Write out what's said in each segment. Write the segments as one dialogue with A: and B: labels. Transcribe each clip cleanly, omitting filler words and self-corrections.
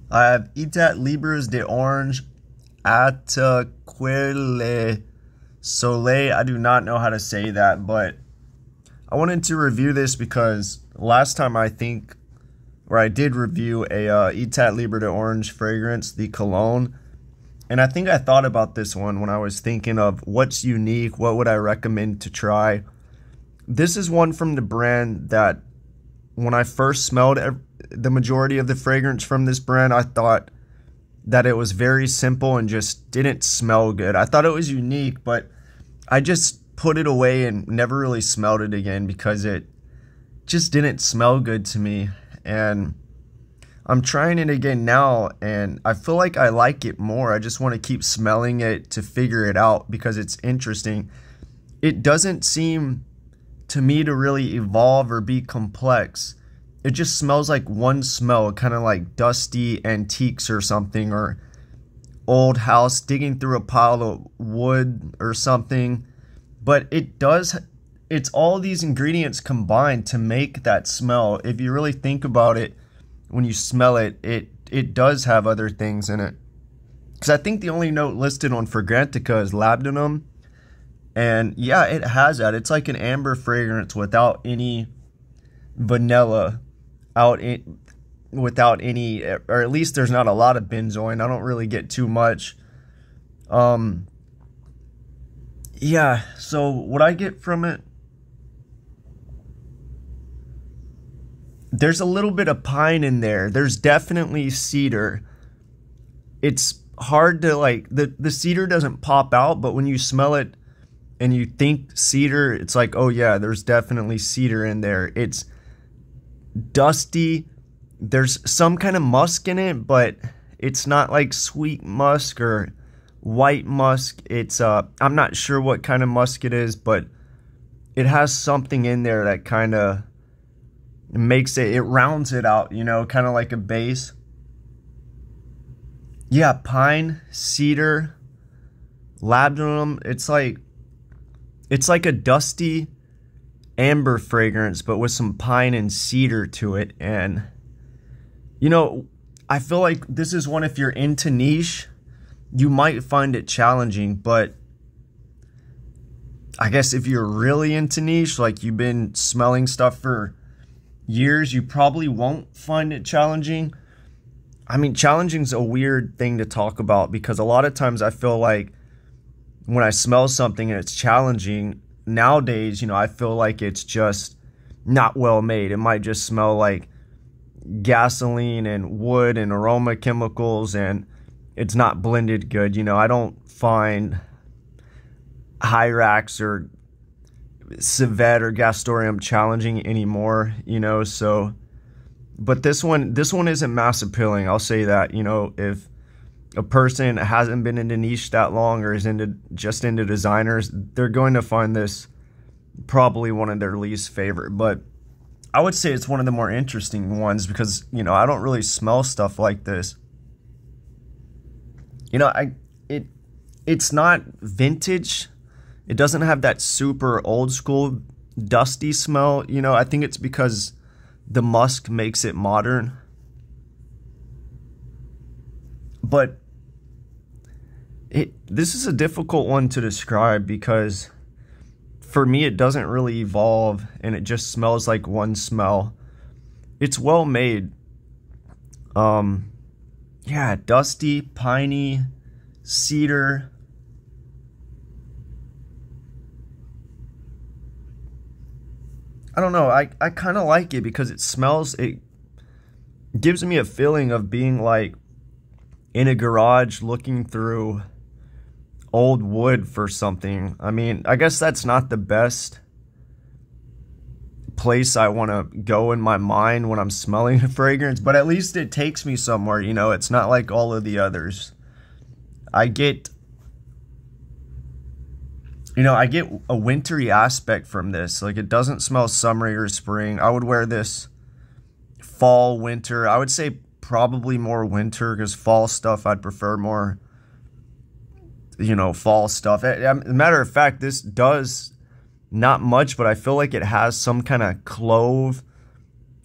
A: I have Etat Libres de Orange, Attaquer, Soleil. I do not know how to say that, but I wanted to review this because last time I did review a Etat Libre de Orange fragrance, the cologne, and I think I thought about this one when I was thinking of what's unique, what would I recommend to try. This is one from the brand that when I first smelled the majority of the fragrance from this brand, I thought that it was very simple and just didn't smell good. I thought it was unique, but I just put it away and never really smelled it again because it just didn't smell good to me. And I'm trying it again now, and I feel like I like it more. I just want to keep smelling it to figure it out because it's interesting. It doesn't seem to me to really evolve or be complex. It just smells like one smell, kind of like dusty antiques or something, or old house digging through a pile of wood or something. But it's all these ingredients combined to make that smell. If you really think about it, when you smell it, it does have other things in it. Because I think the only note listed on Fragrantica is labdanum. And yeah, it has that. It's like an amber fragrance without any vanilla, without any, or at least there's not a lot of benzoin. I don't really get too much. Yeah, so what I get from it, there's a little bit of pine in there. There's definitely cedar. It's hard to the cedar doesn't pop out, but when you smell it and you think cedar, it's like, oh yeah, there's definitely cedar in there. It's dusty. There's some kind of musk in it, but it's not like sweet musk or white musk. It's I'm not sure what kind of musk it is, but it has something in there that kind of makes it rounds it out, you know, kind of like a base. Yeah, pine, cedar, labdanum. It's like a dusty amber fragrance, but with some pine and cedar to it. And, you know, I feel like this is one, if you're into niche, you might find it challenging. But I guess if you're really into niche, like you've been smelling stuff for years, you probably won't find it challenging. I mean, challenging is a weird thing to talk about because a lot of times I feel like when I smell something and it's challenging, nowadays, you know, I feel like it's just not well made. It might just smell like gasoline and wood and aroma chemicals, and it's not blended good. You know, I don't find Hyrax or Civet or Gastorium challenging anymore, you know, so, but this one isn't mass appealing. I'll say that, you know, if a person hasn't been into niche that long or is just into designers, they're going to find this probably one of their least favorite. But I would say it's one of the more interesting ones because, you know, I don't really smell stuff like this. You know, it's not vintage. It doesn't have that super old school dusty smell. You know, I think it's because the musk makes it modern. But this is a difficult one to describe because for me it doesn't really evolve and it just smells like one smell. It's well made. Yeah, dusty, piney, cedar. I don't know, I kind of like it because it gives me a feeling of being like in a garage looking through old wood for something. I mean, I guess that's not the best place I want to go in my mind when I'm smelling a fragrance, but at least it takes me somewhere, you know. It's not like all of the others. I get a wintry aspect from this. Like, it doesn't smell summery or spring. I would wear this fall, winter. I would say probably more winter because fall stuff I'd prefer more, you know, fall stuff. As a matter of fact, this does not much, but I feel like it has some kind of clove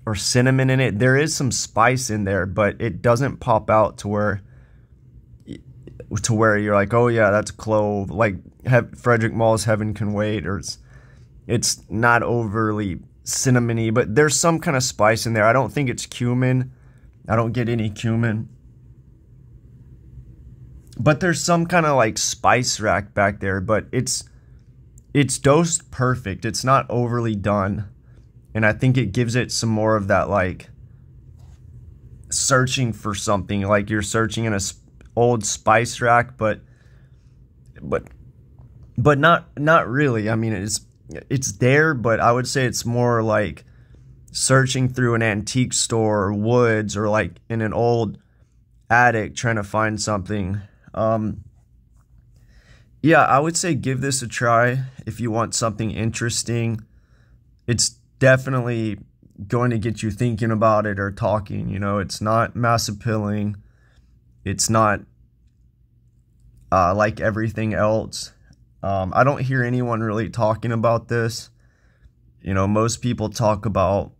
A: or cinnamon in it. There is some spice in there, but it doesn't pop out to where you're like, oh yeah, that's clove. Like Frederick Mall's Heaven Can Wait, or it's not overly cinnamony, but there's some kind of spice in there. I don't think it's cumin. I don't get any cumin. But there's some kind of like spice rack back there, but it's dosed perfect. It's not overly done. And I think it gives it some more of that like searching for something, like you're searching in a old spice rack, but not really. I mean, it's there, but I would say it's more like searching through an antique store or woods, or like in an old attic trying to find something. Yeah, I would say give this a try if you want something interesting. It's definitely going to get you thinking about it or talking. You know, it's not mass appealing. It's not like everything else. I don't hear anyone really talking about this. You know, most people talk about,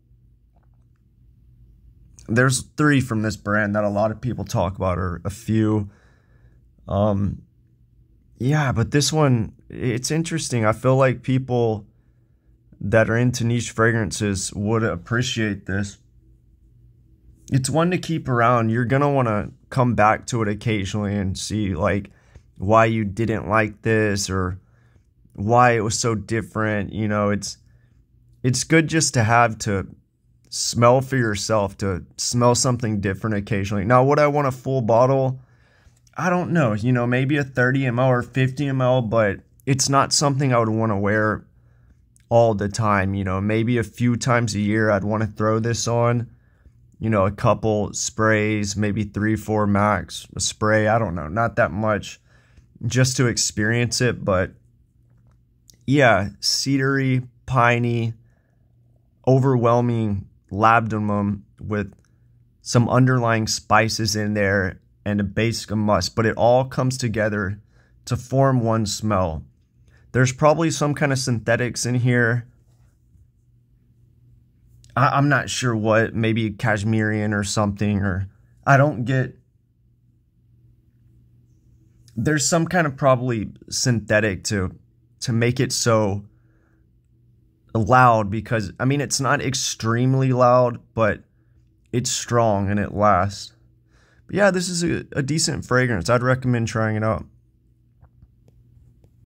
A: there's 3 from this brand that a lot of people talk about, or a few. Yeah, but this one, it's interesting. I feel like people that are into niche fragrances would appreciate this. It's one to keep around. You're going to want to come back to it occasionally and see like why you didn't like this, or why it was so different. You know, it's good just to have to smell for yourself, to smell something different occasionally. Now, would I want a full bottle? I don't know, you know, maybe a 30 ml or 50 ml, but it's not something I would want to wear all the time. You know, maybe a few times a year I'd want to throw this on, you know, a couple sprays, maybe 3-4 max, a spray, I don't know, not that much, just to experience it. But yeah, cedary, piney, overwhelming labdanum with some underlying spices in there, and a basic musk, but it all comes together to form one smell. There's probably some kind of synthetics in here. I'm not sure what, maybe cashmere or something, or I don't get, there's some kind of probably synthetic to make it so loud, because I mean, it's not extremely loud, but it's strong and it lasts. Yeah, this is a decent fragrance. I'd recommend trying it out.